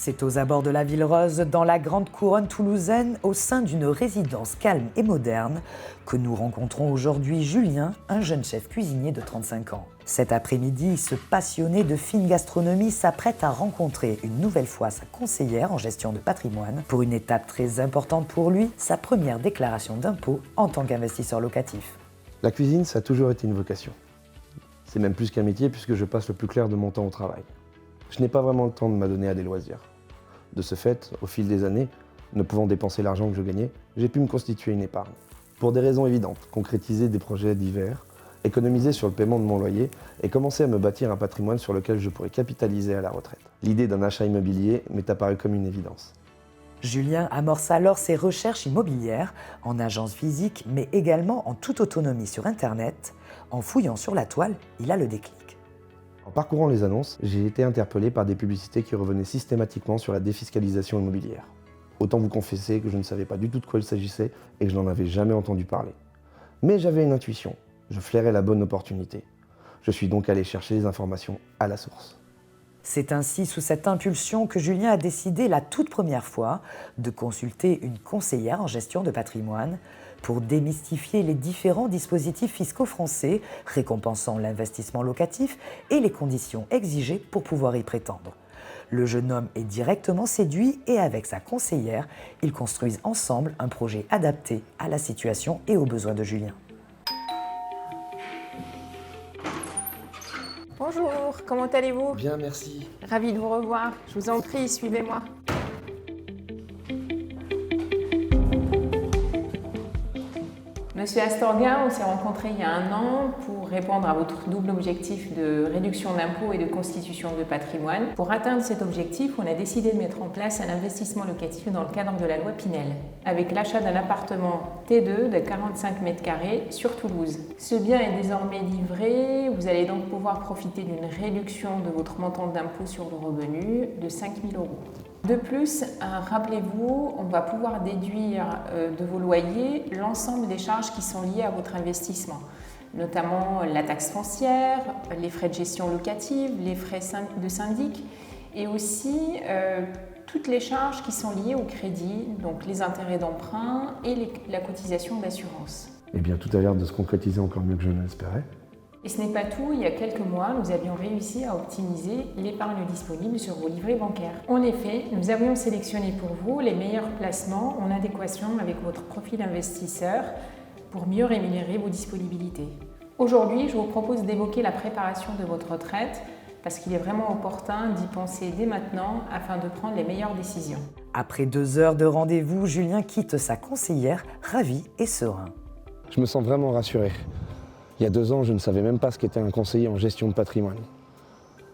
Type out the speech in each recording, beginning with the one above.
C'est aux abords de la Ville Rose, dans la grande couronne toulousaine, au sein d'une résidence calme et moderne, que nous rencontrons aujourd'hui Julien, un jeune chef cuisinier de 35 ans. Cet après-midi, ce passionné de fine gastronomie s'apprête à rencontrer une nouvelle fois sa conseillère en gestion de patrimoine pour une étape très importante pour lui, sa première déclaration d'impôt en tant qu'investisseur locatif. La cuisine, ça a toujours été une vocation. C'est même plus qu'un métier puisque je passe le plus clair de mon temps au travail. Je n'ai pas vraiment le temps de m'adonner à des loisirs. De ce fait, au fil des années, ne pouvant dépenser l'argent que je gagnais, j'ai pu me constituer une épargne. Pour des raisons évidentes, concrétiser des projets divers, économiser sur le paiement de mon loyer et commencer à me bâtir un patrimoine sur lequel je pourrais capitaliser à la retraite. L'idée d'un achat immobilier m'est apparue comme une évidence. Julien amorce alors ses recherches immobilières en agence physique, mais également en toute autonomie sur Internet. En fouillant sur la toile, il a le déclic. En parcourant les annonces, j'ai été interpellé par des publicités qui revenaient systématiquement sur la défiscalisation immobilière. Autant vous confesser que je ne savais pas du tout de quoi il s'agissait et que je n'en avais jamais entendu parler. Mais j'avais une intuition, je flairais la bonne opportunité. Je suis donc allé chercher les informations à la source. C'est ainsi sous cette impulsion que Julien a décidé la toute première fois de consulter une conseillère en gestion de patrimoine pour démystifier les différents dispositifs fiscaux français récompensant l'investissement locatif et les conditions exigées pour pouvoir y prétendre. Le jeune homme est directement séduit et avec sa conseillère, ils construisent ensemble un projet adapté à la situation et aux besoins de Julien. Bonjour, comment allez-vous? Bien, merci. Ravi de vous revoir. Je vous en prie, suivez-moi. Monsieur Astorga, on s'est rencontrés il y a un an pour répondre à votre double objectif de réduction d'impôts et de constitution de patrimoine. Pour atteindre cet objectif, on a décidé de mettre en place un investissement locatif dans le cadre de la loi Pinel, avec l'achat d'un appartement T2 de 45 mètres carrés sur Toulouse. Ce bien est désormais livré, vous allez donc pouvoir profiter d'une réduction de votre montant d'impôt sur le revenu de 5 000 €. De plus, rappelez-vous, on va pouvoir déduire de vos loyers l'ensemble des charges qui sont liées à votre investissement, notamment la taxe foncière, les frais de gestion locative, les frais de syndic et aussi toutes les charges qui sont liées au crédit, donc les intérêts d'emprunt et la cotisation d'assurance. Eh bien, tout a l'air de se concrétiser encore mieux que je ne l'espérais. Et ce n'est pas tout, il y a quelques mois, nous avions réussi à optimiser l'épargne disponible sur vos livrets bancaires. En effet, nous avions sélectionné pour vous les meilleurs placements en adéquation avec votre profil investisseur pour mieux rémunérer vos disponibilités. Aujourd'hui, je vous propose d'évoquer la préparation de votre retraite parce qu'il est vraiment opportun d'y penser dès maintenant afin de prendre les meilleures décisions. Après 2 heures de rendez-vous, Julien quitte sa conseillère, ravi et serein. Je me sens vraiment rassuré. Il y a 2 ans, je ne savais même pas ce qu'était un conseiller en gestion de patrimoine.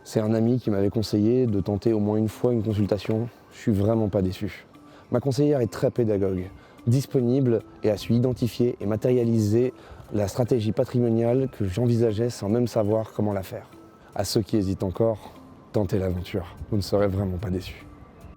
C'est un ami qui m'avait conseillé de tenter au moins une fois une consultation. Je suis vraiment pas déçu. Ma conseillère est très pédagogue, disponible et a su identifier et matérialiser la stratégie patrimoniale que j'envisageais sans même savoir comment la faire. À ceux qui hésitent encore, tentez l'aventure. Vous ne serez vraiment pas déçus.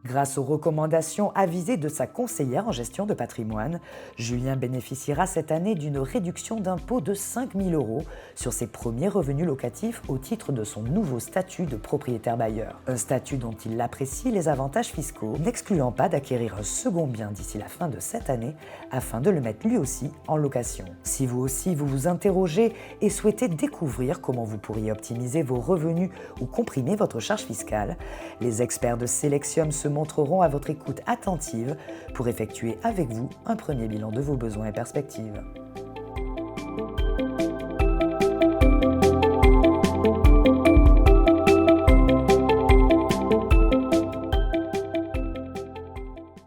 Grâce aux recommandations avisées de sa conseillère en gestion de patrimoine, Julien bénéficiera cette année d'une réduction d'impôt de 5 000 € sur ses premiers revenus locatifs au titre de son nouveau statut de propriétaire bailleur. Un statut dont il apprécie les avantages fiscaux, n'excluant pas d'acquérir un second bien d'ici la fin de cette année afin de le mettre lui aussi en location. Si vous aussi vous vous interrogez et souhaitez découvrir comment vous pourriez optimiser vos revenus ou comprimer votre charge fiscale, les experts de Sélectium se montreront à votre écoute attentive pour effectuer avec vous un premier bilan de vos besoins et perspectives.